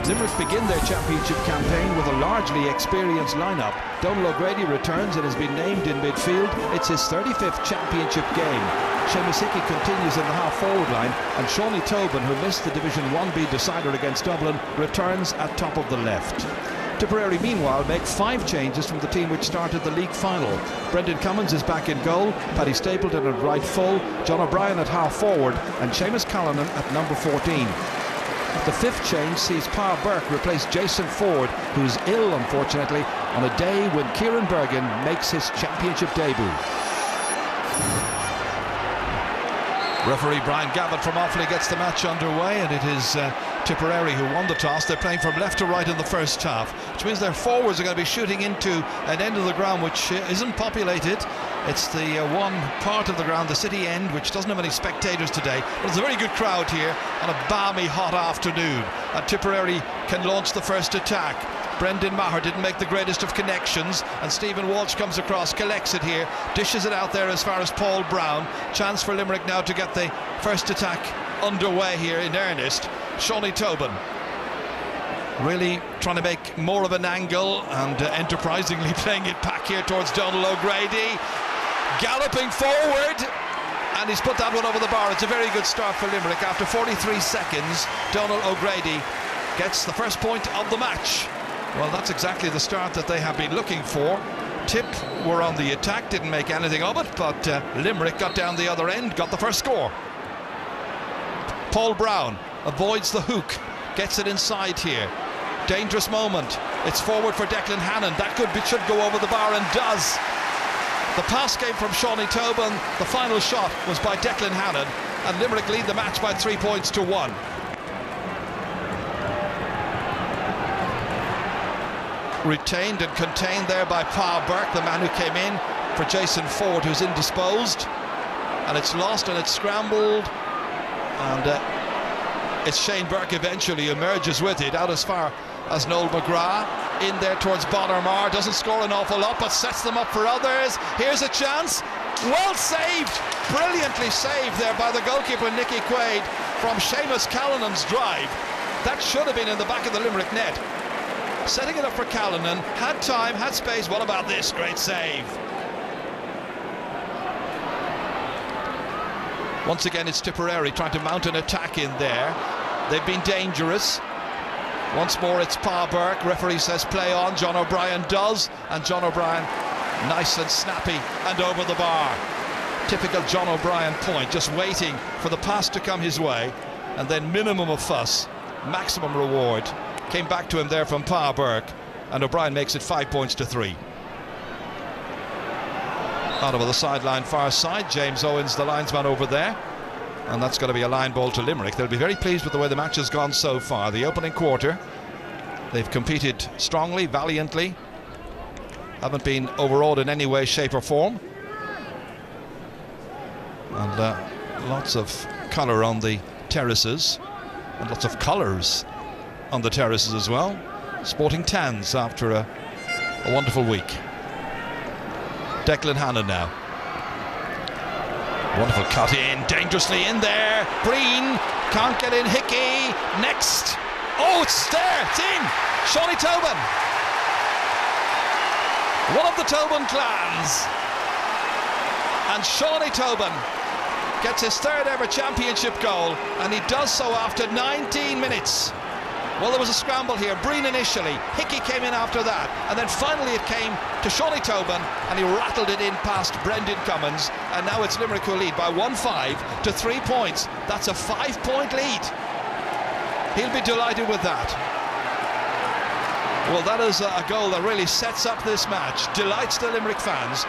Limerick begin their championship campaign with a largely experienced lineup. Donal O'Grady returns and has been named in midfield. It's his 35th championship game. Seamus Hickey continues in the half-forward line, and Shawnee Tobin, who missed the Division 1B decider against Dublin, returns at top of the left. Tipperary, meanwhile, make 5 changes from the team which started the league final. Brendan Cummins is back in goal, Paddy Stapleton at right full, John O'Brien at half-forward, and Seamus Callanan at number 14. The 5th change sees Pa Burke replace Jason Ford, who's ill, unfortunately, on a day when Kieran Bergen makes his championship debut. Referee Brian Gavitt from Offaly gets the match underway, and it is Tipperary who won the toss. They're playing from left to right in the first half, which means their forwards are going to be shooting into an end of the ground which isn't populated. It's the one part of the ground, the city end, which doesn't have any spectators today, but it's a very good crowd here on a balmy hot afternoon, and Tipperary can launch the first attack. Brendan Maher didn't make the greatest of connections, and Stephen Walsh comes across, collects it here, dishes it out there as far as Paul Brown. Chance for Limerick now to get the first attack underway here in earnest. Shawnee Tobin really trying to make more of an angle and enterprisingly playing it back here towards Donal O'Grady, galloping forward, and he's put that one over the bar. It's a very good start for Limerick. After 43 seconds, Donal O'Grady gets the first point of the match. Well, that's exactly the start that they have been looking for. Tip were on the attack, didn't make anything of it, but Limerick got down the other end, got the first score. Paul Brown avoids the hook, gets it inside here. Dangerous moment. It's forward for Declan Hannon. That should go over the bar, and does. The pass came from Shawnee Tobin. The final shot was by Declan Hannon, and Limerick lead the match by 3 points to 1. Retained and contained there by Pa Burke, the man who came in for Jason Ford, who's indisposed, and it's lost and it's scrambled, and it's Shane Burke eventually emerges with it out as far as Noel McGrath, in there towards Bonner-Mar, doesn't score an awful lot but sets them up for others. Here's a chance, well saved, brilliantly saved there by the goalkeeper Nicky Quaid from Seamus Callanan's drive. That should have been in the back of the Limerick net. Setting it up for Callanan, had time, had space. What about this? Great save. Once again, it's Tipperary trying to mount an attack in there. They've been dangerous. Once more, it's Pa Burke. Referee says play on. John O'Brien does, and John O'Brien, nice and snappy and over the bar. Typical John O'Brien point, just waiting for the pass to come his way, and then minimum of fuss, maximum reward. Came back to him there from Pa Burke, and O'Brien makes it 5 points to 3. Out over the sideline, far side, James Owens, the linesman over there, and that's going to be a line ball to Limerick. They'll be very pleased with the way the match has gone so far. The opening quarter, they've competed strongly, valiantly, haven't been overawed in any way, shape or form, and lots of colour on the terraces, and lots of colours on the terraces as well. Sporting tans after a wonderful week. Declan Hannon now. Wonderful cut in, dangerously in there. Breen can't get in. Hickey next. Oh, it's there, it's in. Shawnee Tobin, one of the Tobin clans, and Shawnee Tobin gets his 3rd ever championship goal, and he does so after 19 minutes. Well, there was a scramble here. Breen initially, Hickey came in after that, and then finally it came to Shawnee Tobin, and he rattled it in past Brendan Cummins, and now it's Limerick who lead by 1-5 to 3 points. That's a 5-point lead. He'll be delighted with that. Well, that is a goal that really sets up this match, delights the Limerick fans.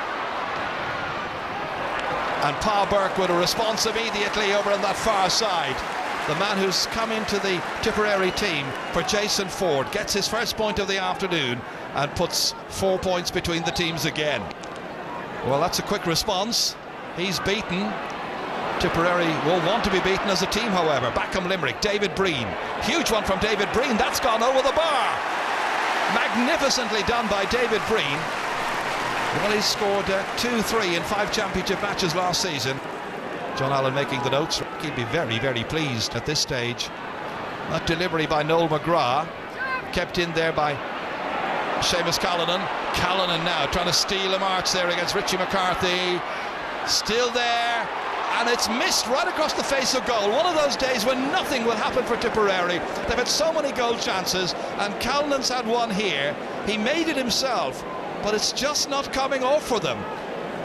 And Pa Burke with a response immediately over on that far side. The man who's come into the Tipperary team for Jason Ford gets his first point of the afternoon and puts 4 points between the teams again. Well, that's a quick response. He's beaten. Tipperary will want to be beaten as a team, however. Back come Limerick. David Breen. Huge one from David Breen. That's gone over the bar. Magnificently done by David Breen. Well, he's scored 2-3 in 5 championship matches last season. John Allen making the notes. He'd be very, very pleased at this stage. That delivery by Noel McGrath. kept in there by Seamus Callanan. Callanan now trying to steal a march there against Richie McCarthy. Still there, and it's missed right across the face of goal. One of those days when nothing will happen for Tipperary. They've had so many goal chances, and Callanan's had one here. He made it himself, but it's just not coming off for them.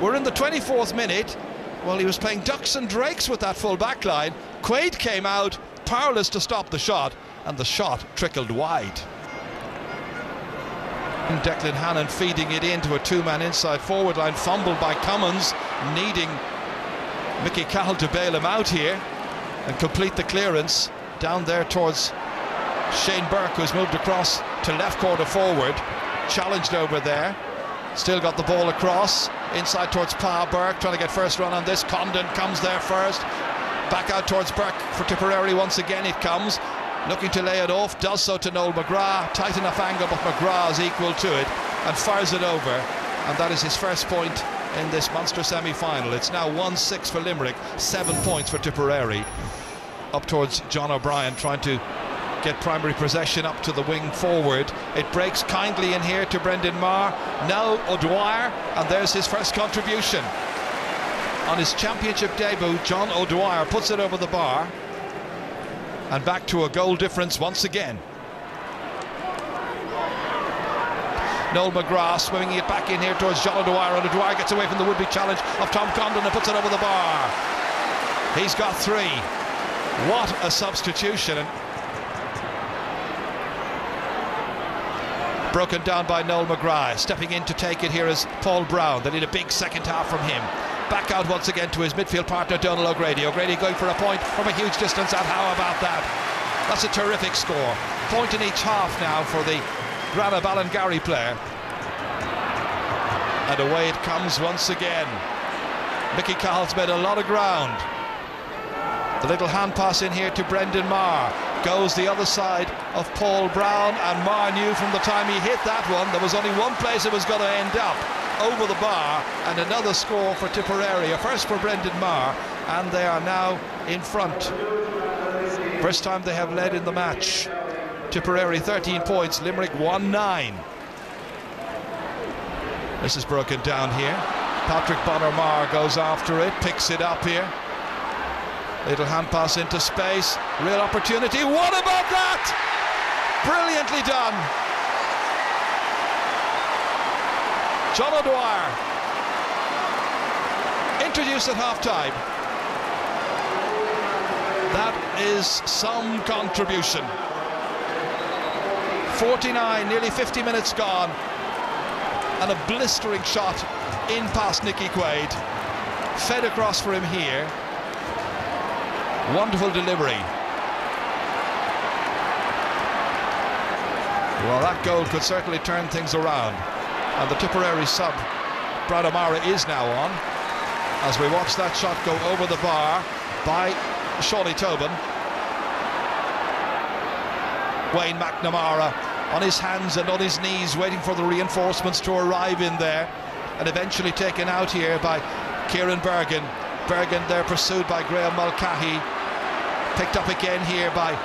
We're in the 24th minute. Well, he was playing ducks and drakes with that full back line. Quaid came out, powerless to stop the shot, and the shot trickled wide. Declan Hannon feeding it into a two-man inside forward line, fumbled by Cummins, needing Mickey Cahill to bail him out here and complete the clearance down there towards Shane Burke, who's moved across to left corner forward, challenged over there, still got the ball across inside towards Pa Burke, trying to get first run on this. Condon comes there first, back out towards Burke for Tipperary. Once again it comes, looking to lay it off, does so to Noel McGrath. Tight enough angle, but McGrath is equal to it and fires it over, and that is his first point in this Munster semi-final. It's now 1-6 for Limerick, 7 points for Tipperary. Up towards John O'Brien, trying to get primary possession up to the wing forward. It breaks kindly in here to Brendan Maher. Now O'Dwyer, and there's his first contribution. On his championship debut, John O'Dwyer puts it over the bar, and back to a goal difference once again. Noel McGrath swinging it back in here towards John O'Dwyer, and O'Dwyer gets away from the would-be challenge of Tom Condon and puts it over the bar. He's got 3. What a substitution. And broken down by Noel McGrath. Stepping in to take it here is Paul Brown. They need a big second half from him. Back out once again to his midfield partner Donal O'Grady. O'Grady going for a point from a huge distance out. How about that? That's a terrific score. Point in each half now for the Grana Ballingarry player. And away it comes once again. Mickey Cahill's made a lot of ground. The little hand pass in here to Brendan Maher. Goes the other side of Paul Brown, and Maher knew from the time he hit that one there was only one place it was going to end up, over the bar. And another score for Tipperary, a first for Brendan Maher, and they are now in front. First time they have led in the match. Tipperary 13 points, Limerick 1-9. This is broken down here. Patrick Bonner-Maher goes after it, picks it up here. Little hand pass into space, real opportunity. What about that? Brilliantly done. John O'Dwyer, introduced at half-time. That is some contribution. 49, nearly 50 minutes gone, and a blistering shot in past Nicky Quaid. Fed across for him here. Wonderful delivery. Well, that goal could certainly turn things around. And the Tipperary sub, Brad O'Mara, is now on as we watch that shot go over the bar by Shawley Tobin. Wayne McNamara on his hands and on his knees, waiting for the reinforcements to arrive in there, and eventually taken out here by Kieran Bergen. Bergen there pursued by Graham Mulcahy, picked up again here by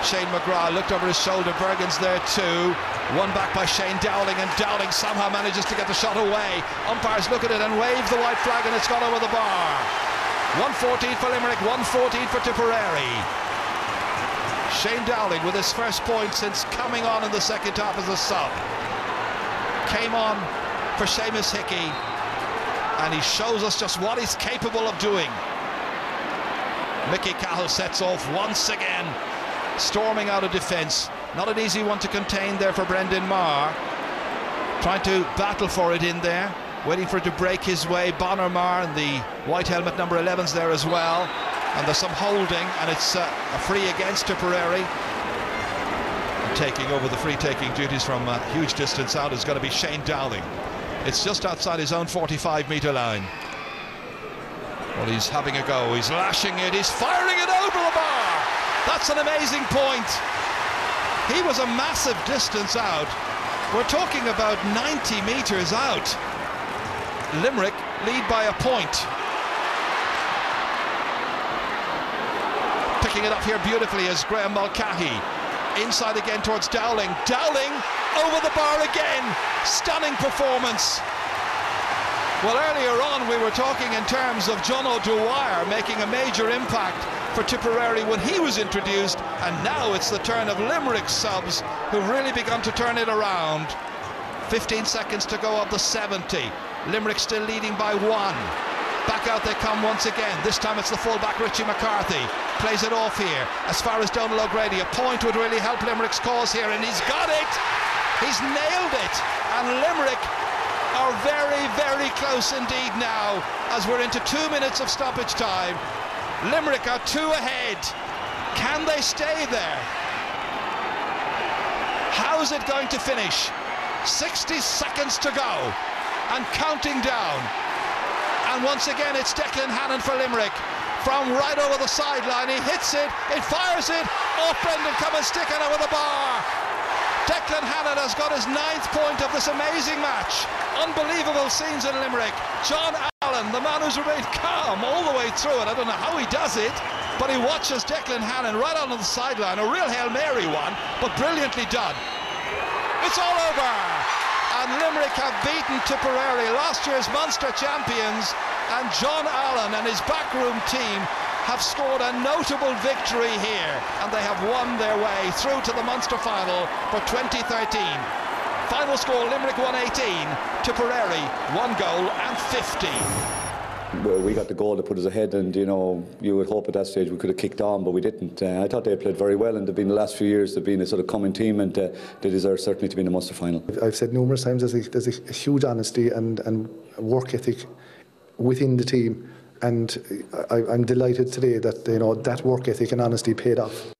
Shane McGrath, looked over his shoulder. Bergen's there too, won back by Shane Dowling, and Dowling somehow manages to get the shot away. Umpires look at it and wave the white flag, and it's gone over the bar. 114 for Limerick, 114 for Tipperary. Shane Dowling with his first point since coming on in the second half as a sub. Came on for Seamus Hickey, and he shows us just what he's capable of doing. Mickey Cahill sets off once again, storming out of defence. Not an easy one to contain there for Brendan Maher. Trying to battle for it in there, waiting for it to break his way. Bonner Maher and the white helmet number 11's there as well. And there's some holding, and it's a free against Tipperary. And taking over the free-taking duties from a huge distance out is going to be Shane Dowling. It's just outside his own 45-metre line. Well, he's having a go, he's lashing it, he's firing it over the bar. That's an amazing point. He was a massive distance out. We're talking about 90 metres out. Limerick lead by a point. Picking it up here beautifully is Graham Mulcahy. Inside again towards Dowling. Dowling over the bar again. Stunning performance. Well, earlier on we were talking in terms of John O'Dwyer making a major impact for Tipperary when he was introduced, and now it's the turn of Limerick subs who've really begun to turn it around. 15 seconds to go of the 70. Limerick still leading by 1. Back out they come once again. This time it's the fullback Richie McCarthy. Plays it off here as far as Donald O'Grady. A point would really help Limerick's cause here, and he's got it. He's nailed it, and Limerick are very, very close indeed now as we're into 2 minutes of stoppage time. Limerick are 2 ahead. Can they stay there? How's it going to finish? 60 seconds to go and counting down. And once again it's Declan Hannon for Limerick. From right over the sideline, he hits it, it fires it, off Brendan Cummins, sticking over the bar. Declan Hannon has got his 9th point of this amazing match. Unbelievable scenes in Limerick. John Allen, the man who's remained calm all the way through it. I don't know how he does it, but he watches Declan Hannon right on the sideline. A real Hail Mary one, but brilliantly done. It's all over. And Limerick have beaten Tipperary, last year's Munster champions, and John Allen and his backroom team have scored a notable victory here, and they have won their way through to the Munster final for 2013. Final score: Limerick 118, Tipperary 1 goal and 50. We got the goal that put us ahead, and you know, you would hope at that stage we could have kicked on, but we didn't. I thought they played very well, and they've been the last few years they've been a sort of common team, and they deserve certainly to be in the Munster final. I've said numerous times there's a huge honesty and work ethic within the team, and I'm delighted today that, you know, that work ethic and honesty paid off.